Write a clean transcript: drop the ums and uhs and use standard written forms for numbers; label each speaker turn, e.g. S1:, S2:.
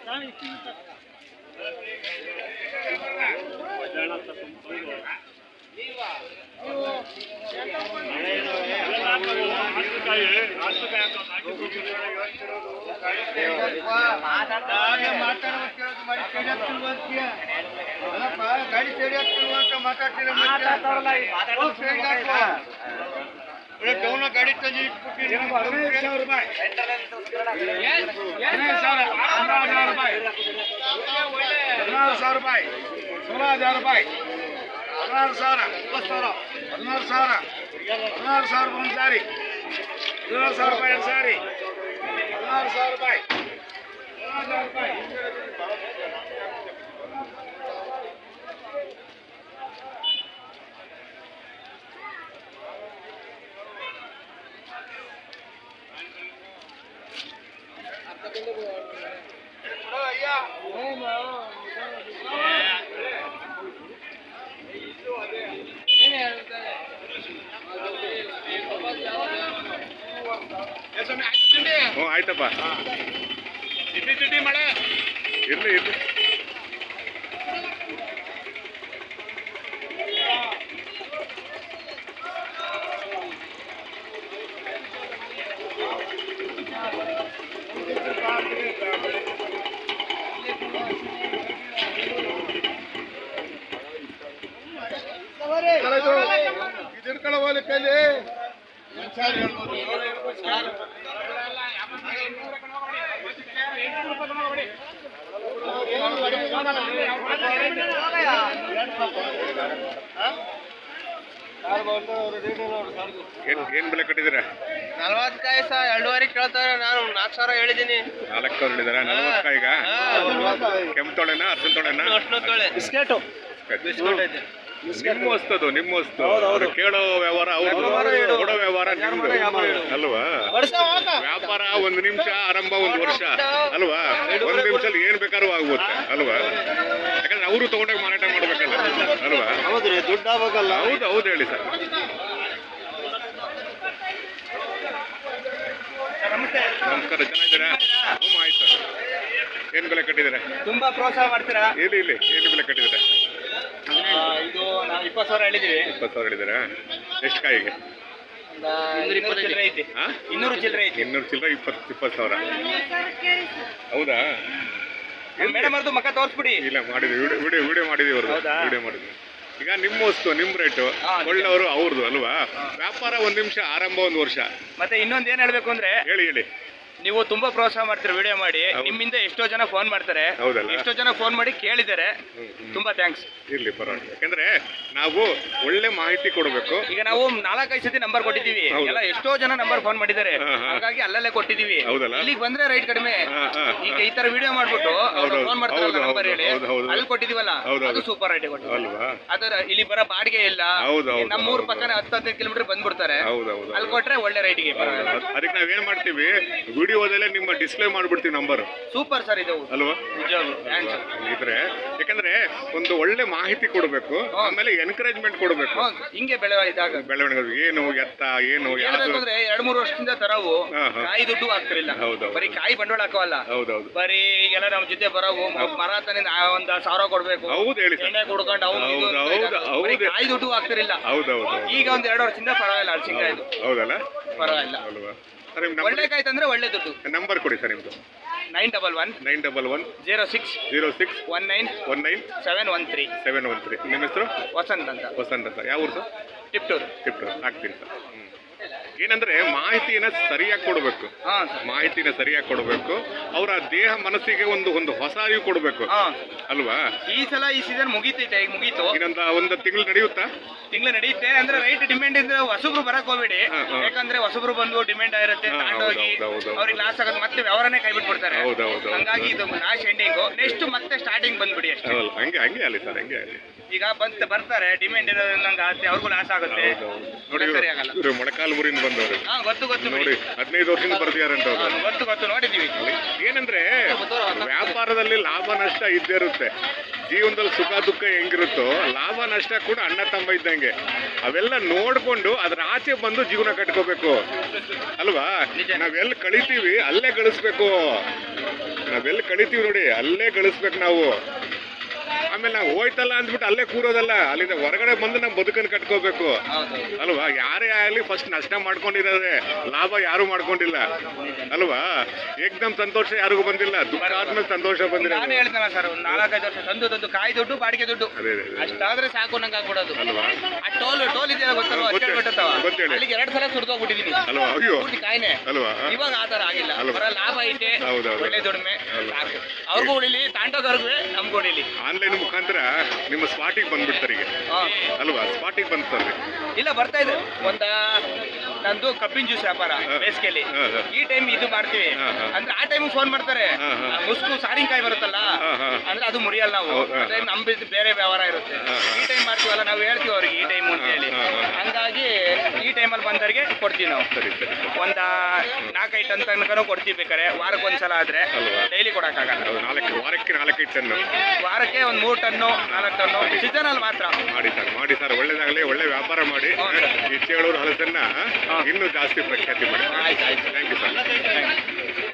S1: ಗಾಡಿ ಆಯ್ತಪ್ಪ ಮಳೆ ಇರ್ಲಿ ಇರ್ಲಿ ಇದಿಡ್ಕೊಳ್ಳ ಕೈಲಿ ಏನ್ ಬೆಲೆ ಕಟ್ಟಿದ್ದೀರಾ?
S2: 40 ಕಾಯಿ ಸಹ 2.5 ಕೇಳ್ತಾರೆ. ನಾನು 4,000 ಹೇಳಿದ್ದೀನಿ.
S1: 4,000 ಹೇಳಿದಾರ. 40 ಕಾಯಿಗ ಕೆಂಪು ತೊಳೆನ ಅರ್ಸನ್ ತೊಳೆನ
S2: ಬಿಸ್ಕೆಟ್ ಐತೆ.
S1: ನಿಮ್ಮ ವಸ್ತದು ನಿಮ್ಮ ವಸ್ತು ಕೇಳೋ ವ್ಯವಹಾರ ಅವ್ರದ್ದು, ಕೊಡೋ ವ್ಯವಹಾರ ನಿಮ್ದು ಅಲ್ವಾ? ವ್ಯಾಪಾರ 1 ನಿಮಿಷ, ಆರಂಭ 1 ವರ್ಷ ಅಲ್ವಾ? 1 ನಿಮಿಷದಲ್ಲಿ ಏನ್ ಬೇಕಾದ್ರೂ ಆಗುತ್ತೆ ಅಲ್ವಾ? ಯಾಕಂದ್ರೆ ಅವರು ತಗೊಂಡಾಗ ಮಾರಾಟ ಮಾಡ್ಬೇಕಲ್ಲ ಅಲ್ವಾ?
S2: ದುಡ್ಡು ಆಗ್ಬೇಕಲ್ಲ.
S1: ಹೌದು ಹೌದು ಹೇಳಿ ಸರ್. ನಮಸ್ಕಾರ, ಚೆನ್ನಾಗಿದ್ದೀರಾ? ಆಯ್ತು. ಏನ್ ಬೆಲೆ ಕಟ್ಟಿದ್ದೀರಾ?
S2: ತುಂಬಾ ಪ್ರೋತ್ಸಾಹ ಮಾಡ್ತೀರಾ?
S1: ಇಲ್ಲಿ ಏನು ಬೆಲೆ ಕಟ್ಟಿದ್ದೀರಾ?
S2: ಇದು ನಾವು 20,000 ಹೇಳಿದೀವಿ.
S1: 20,000 ಹೇಳಿದ್ದೀರಾ? ಎಷ್ಟು ಕಾಯಿಗೆ?
S2: 220 ಚಿಲ್ಲರೆ ಐತಿ. 200 ಚಿಲ್ಲರೆ ಐತಿ.
S1: 200 ಚಿಲ್ಲರೆ 20,000. ಹೌದಾ?
S2: ಮೇಡಮ್ ಅವ್ರದ್ದು ಮಕ್ಕ ತೋರಿಸ್ಬಿಡಿ.
S1: ಇಲ್ಲ, ಮಾಡಿದ್ವಿ, ವಿಡಿಯೋ ಮಾಡಿದ್ವಿ ಅವ್ರದ್ದು. ವಿಡಿಯೋ ಮಾಡಿದ್ವಿ. ಈಗ ನಿಮ್ಮ ವಸ್ತು ನಿಮ್ಮ ರೇಟು, ಒಳ್ಳೆಯವರು ಅವ್ರದ್ದು ಅಲ್ವಾ? ವ್ಯಾಪಾರ 1 ನಿಮಿಷ, ಆರಂಭ 1 ವರ್ಷ.
S2: ಮತ್ತೆ ಇನ್ನೊಂದು ಏನ್ ಹೇಳ್ಬೇಕು ಅಂದ್ರೆ,
S1: ಹೇಳಿ
S2: ನೀವು ತುಂಬಾ ಪ್ರೋತ್ಸಾಹ ಮಾಡ್ತೀರಾ ವಿಡಿಯೋ ಮಾಡಿ. ನಿಮ್ಮಿಂದ ಎಷ್ಟೋ ಜನ ಫೋನ್ ಮಾಡ್ತಾರೆ, ಎಷ್ಟೋ ಜನ ಫೋನ್ ಮಾಡಿ ಕೇಳಿದ್ದಾರೆ. ತುಂಬಾ ಥ್ಯಾಂಕ್ಸ್.
S1: ಇರ್ಲಿ, ಪರವಾಗಿಲ್ಲ. ಯಾಕಂದ್ರೆ ನಾವು ಒಳ್ಳೆ ಮಾಹಿತಿ ಕೊಡಬೇಕು.
S2: ಈಗ ನಾವು 4-5 ಸತಿ ನಂಬರ್ ಕೊಟ್ಟಿದ್ದೀವಿ, ಎಲ್ಲ ಎಷ್ಟೋ ಜನ ನಂಬರ್ ಫೋನ್ ಮಾಡಿದ್ದಾರೆ, ಹಾಗಾಗಿ ಅಲ್ಲಲ್ಲೇ ಕೊಟ್ಟಿದ್ದೀವಿ. ಇಲ್ಲಿಗೆ ಬಂದ್ರೆ ರೈಟ್ ಕಡಿಮೆ. ಈಗ ಈ ತರ ವಿಡಿಯೋ ಮಾಡ್ಬಿಟ್ಟು ಫೋನ್ ಮಾಡ್ತಾರಲ್ಲ ನಂಬರ್ ಹೇಳಿ, ಅಲ್ಲಿ ಕೊಟ್ಟಿದೀವಲ್ಲ, ಅದು ಸೂಪರ್ ರೈಟ್ ಕೊಟ್ಟಿದ್ದೀವಿ. ಅದರ ಇಲ್ಲಿ ಬರೋ ಬಾಡಿಗೆ ಇಲ್ಲ, ನಮ್ಮೂರ್ ಪಕ್ಕನೆ 10-15 ಕಿಲೋಮೀಟರ್ ಬಂದ್ಬಿಡ್ತಾರೆ, ಅಲ್ಲಿ ಕೊಟ್ರೆ ಒಳ್ಳೆ ರೈಟ್ಗೆ.
S1: ಅದಕ್ಕೆ ನಾವೇನ್ ಮಾಡ್ತೀವಿ, ವಿಡಿಯೋದಲ್ಲೇ ನಿಮ್ಮ ಡಿಸ್ಪ್ಲೇ ಮಾಡ್ಬಿಡ್ತೀವಿ ನಂಬರ್.
S2: ಸೂಪರ್ ಸರ್ ಇದು
S1: ಅಲ್ವಾ? ಇದ್ರೆ ಯಾಕಂದ್ರೆ ಒಂದು ಒಳ್ಳೆ ಮಾಹಿತಿ ಕೊಡಬೇಕು, ಆಮೇಲೆ ಎನ್ಕರೇಜ್ಮೆಂಟ್ ಕೊಡಬೇಕು.
S2: ಹಿಂಗೆ ಬೆಳವಣಿಗೆ
S1: ಏನು ಎತ್ತ ಏನು
S2: ಅಂದ್ರೆ 2-3 ವರ್ಷದಿಂದ ತರವು ಕಾಯಿ ದುಡ್ಡು ಆಗ್ತಿರಲಿಲ್ಲ. ಬರೀ ಕಾಯಿ ಬಂಡವಾಳ ಹಾಕವಲ್ಲ, ಬರೀ ಎಲ್ಲ ನಮ್ಮ ಜೊತೆ ಬರವು ಮರ ತಾನೆ 1,000 ಕೊಡ್ಬೇಕು.
S1: ಹೌದು ಹೇಳಿ.
S2: ಎಣ್ಣೆ ಕುಡ್ಕೊಂಡು ಕಾಯಿ ದುಡ್ಡು ಆಗ್ತಿರಲಿಲ್ಲ. ಈಗ 1-2 ವರ್ಷದಿಂದ ಪರವಾಗಿಲ್ಲ. ಹಲಸಿನಕಾಯಿ
S1: ಹೌದಲ್ಲ,
S2: ಪರವಾಗಿಲ್ಲ. ಒಳ್ಳೆ ಕಾಯಿ ತಂದ್ರೆ ಒಳ್ಳೆ ದುಡ್ಡು.
S1: ನಂಬರ್ ಕೊಡಿ ಸರ್ ನಿಮ್ದು.
S2: 911 06 19 713.
S1: ನಿಮ್ಮ ಹೆಸರು?
S2: ವಸಂತ್ ಅಂತ.
S1: ಯಾವ ಊರು ಸರ್?
S2: ಟಿಪ್ಟೂರು.
S1: ಆಗ್ತೀನಿ ಸರ್. ಏನಂದ್ರೆ ಮಾಹಿತಿಯನ್ನ ಸರಿಯಾಗಿ ಕೊಡಬೇಕು. ಮಾಹಿತಿನ ಸರಿಯಾಗಿ ಕೊಡಬೇಕು. ಅವರ ದೇಹ ಮನಸ್ಸಿಗೆ ಒಂದು ಹೊಸ ಅರಿವು ಕೊಡಬೇಕು ಅಲ್ವಾ?
S2: ಈ ಸಲ ಈ ಸೀಸನ್ ಮುಗೀತೈತೆ, ಈಗ ಮುಗೀತು.
S1: ಇನ್ನೊಂದು 1 ತಿಂಗಳು ನಡೆಯುತ್ತಾ?
S2: ತಿಂಗಳು ನಡೆಯುತ್ತೆ. ಅಂದ್ರೆ ರೈಟ್ ಡಿಮ್ಯಾಂಡ್ ಇದ್ರೆ ಹೊಸಬ್ರು ಬರಕ್ ಹೋಗ್ಬೇಡಿ. ಯಾಕಂದ್ರೆ ಹೊಸಬ್ರು ಬಂದು ಡಿಮ್ಯಾಂಡ್ ಆಗಿರುತ್ತೆ, ತಗೊಂಡೋಗಿ ಅವ್ರಿಗೆ ಲಾಸ್ ಆಗುತ್ತೆ, ಮತ್ತೆ ವ್ಯವಹಾರನೇ ಕೈ ಬಿಟ್ಬಿಡ್ತಾರೆ. ಹಂಗಾಗಿ ಇದು ಲಾಸ್ಟ್ ಎಂಡಿಂಗು. ನೆಕ್ಸ್ಟ್ ಮತ್ತೆ ಸ್ಟಾರ್ಟಿಂಗ್ ಬಂದ್ಬಿಡಿ ಅಷ್ಟೇ.
S1: ಹಂಗೆ ಆಗಲಿ ಸರ್, ಹಂಗೆ ಆಗಲಿ.
S2: ಈಗ ಬರ್ತಾರೆ, ಡಿಮ್ಯಾಂಡ್ ಇರೋದ್ರಿಂದ ಅವ್ರಿಗೂ ಲಾಸ್ ಆಗುತ್ತೆ. ಸರಿ ಆಗಲ್ಲ.
S1: ಮೊಳಕಾಲ್ಮೂರಿನ ಬಂದವರು
S2: ಗೊತ್ತು
S1: ನೋಡಿ, 15 ವರ್ಷದಿಂದ ಬರ್ತಿದಾರಂತ.
S2: ಗೊತ್ತು ನೋಡಿದೀವಿ.
S1: ಏನಂದ್ರೆ ವ್ಯಾಪಾರದಲ್ಲಿ ಲಾಭ ನಷ್ಟ ಇದ್ದೇ ಇರುತ್ತೆ. ಜೀವನದಲ್ಲಿ ಸುಖ ದುಃಖ ಹೆಂಗಿರುತ್ತೋ, ಲಾಭ ನಷ್ಟ ಕೂಡ ಅಣ್ಣ ತಮ್ಮ ಇದ್ದಂಗೆ ಅವೆಲ್ಲ ನೋಡ್ಕೊಂಡು ಅದ್ರ ಆಚೆ ಬಂದು ಜೀವನ ಕಟ್ಕೋಬೇಕು ಅಲ್ವಾ. ನಾವೆಲ್ಲಿ ಕಳಿತೀವಿ ಅಲ್ಲೇ ಗಳಿಸ್ಬೇಕು, ನಾವೆಲ್ಲಿ ಕಳಿತೀವಿ ನೋಡಿ ಅಲ್ಲೇ ಗಳಿಸ್ಬೇಕು ನಾವು. ಆಮೇಲೆ ನಾವು ಹೋಯ್ತಲ್ಲ ಅಂದ್ಬಿಟ್ಟು ಅಲ್ಲೇ ಕೂರೋದಲ್ಲ, ಅಲ್ಲಿಂದ ಹೊರಗಡೆ ಬಂದು ನಾವು ಬದುಕನ್ನು ಕಟ್ಕೋಬೇಕು ಅಲ್ವಾ. ಯಾರೇ ಆಗಲಿ ಫಸ್ಟ್ ನಷ್ಟ ಮಾಡ್ಕೊಂಡಿರೋದೇ, ಲಾಭ ಯಾರು ಮಾಡ್ಕೊಂಡಿಲ್ಲ ಅಲ್ವಾ. ಏಕ್ದಮ್ ಸಂತೋಷ ಯಾರಿಗೂ ಬಂದಿಲ್ಲ, ದುಃಖ ಆದ್ಮೇಲೆ ಸಂತೋಷ ಬಂದಿಲ್ಲ.
S2: ನಾನು ಹೇಳ್ತಾನ ಸರ್, ಒಂದು 4-5 ವರ್ಷ ತಂದು ಕಾಯಿ ದುಡ್ಡು ಬಾಡಿಗೆ ದುಡ್ಡು ಅಷ್ಟಾದ್ರೆ ಸಾಕು ನಂಗೆ ಆಗ್ಬಿಡೋದು
S1: ಅಲ್ವಾ.
S2: ಆ ಟೋಲ್ ಇದೆಯಲ್ಲ ಗೊತ್ತಲ್ವಾ, ಅಲ್ಲಿಗೆ 2 ಸಲ ಸುಡ್ದೋಗ್ಬಿಟ್ಟಿದೀನಿ
S1: ಅಲ್ವಾ. ಅಯ್ಯೋ
S2: ಕಾಯಿನೆ
S1: ಅಲ್ವಾ.
S2: ಇವಾಗ ಆತರ ಆಗಿಲ್ಲ, ಲಾಭ ಐತೆ, ಒಳ್ಳೆ ದುಡಿಮೆ ಸಾಕು. ಅವ್ರಿಗೂ ಉಳಿಲಿ, ತಾಂಡೋದವ್ರಿಗೂ ನಮ್ಗೂ ಉಳಿಲಿ.
S1: ಆನ್ಲೈನ್ ಮುಖಾಂತರ ನಿಮ್ಮ ಸ್ಪಾಟಿಗೆ ಬಂದ್ಬಿಡ್ತಾರೆ ಈಗ ಅಲ್ವಾ. ಸ್ಪಾಟಿಗೆ ಬಂದ್ತಾರೆ
S2: ಇಲ್ಲ ಬರ್ತಾ ಇದೆ. ನಂದು ಕಬ್ಬಿನ ಜ್ಯೂಸ್ ವ್ಯಾಪಾರ ಬೇಸಿಗೆಯಲ್ಲಿ, ಈ ಟೈಮ್ ಇದು ಮಾಡ್ತೀವಿ ಅಂದ್ರೆ ಆ ಟೈಮ್ ಫೋನ್ ಮಾಡ್ತಾರೆ. ಮುಸ್ಕು ಸಾರಿಂಕಾಯಿ ಬರುತ್ತಲ್ಲ ಅಂದ್ರೆ ಅದು ಮುರಿಯಲ್ಲ ನಾವು, ನಮ್ದು ಬೇರೆ ವ್ಯವಹಾರ ಇರುತ್ತೆ. ಈ ಟೈಮ್ ಮಾಡ್ತೀವಲ್ಲ ನಾವು ಹೇಳ್ತೀವಿ ಅವ್ರಿಗೆ ಈ ಟೈಮ್ ಅಂತ ಹೇಳಿ, ಹಂಗಾಗಿ ಈ ಟೈಮಲ್ಲಿ ಬಂದವ್ರಿಗೆ ಕೊಡ್ತೀವಿ ನಾವು. ಒಂದ 4-5 ಟನ್ ತನಕ ಕೊಡ್ತೀವಿ ಬೇಕಾರೆ, ವಾರಕ್ಕೆ ಒಂದ್ಸಲ ಆದ್ರೆ, ಡೈಲಿ ಕೊಡಕ್ಕಾಗಲ್ಲ.
S1: ವಾರಕ್ಕೆ 4-5 ಟನ್,
S2: ವಾರಕ್ಕೆ ಒಂದು 3 ಟನ್ನು 4 ಟನ್ನು ಸೀಸನ್ ಅಲ್ಲಿ ಮಾತ್ರ.
S1: ಮಾಡಿ ಸರ್ ಒಳ್ಳೇದಾಗಲಿ, ಒಳ್ಳೆ ವ್ಯಾಪಾರ ಮಾಡಿ. ಈ ಚೇಳೂರು ಹಲಸನ್ನ ಇನ್ನೂ ಜಾಸ್ತಿ ಪ್ರಖ್ಯಾತಿ ಮಾಡಿ.
S2: ಆಯ್ತು.
S1: Thank you sir.